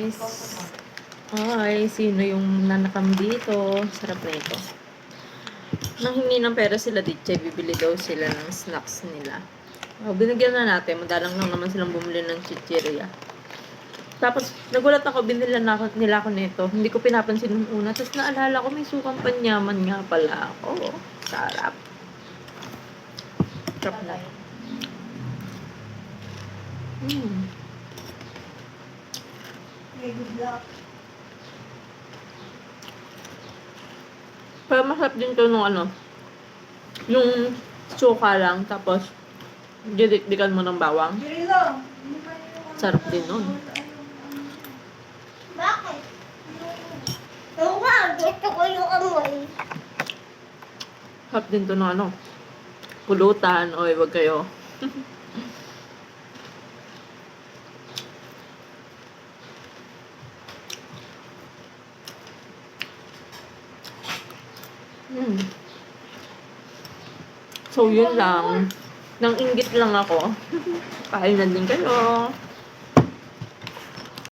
guys. Ay, sino yung nanakam dito? Sarap na ito. Nanghingi ng pera sila dito, bibili daw sila ng snacks nila. Binigyan na natin, madalang lang naman silang bumili ng chichirya. Tapos, nagulat ako, nila ako nito. Hindi ko pinapansin nung una. Tapos naalala ko, may sukang panyaman nga pala ako. Sarap. Sarap na. Good luck. Pero masarap din to nung yung suka lang, tapos didikdikan mo ng bawang. Sarap din nun. Bakit? Oo nga, gusto ko yung amoy. Sarap din to ng pulutan. Oy, wag kayo. So, yun lang. Nang inggit lang ako. Kain na din kayo.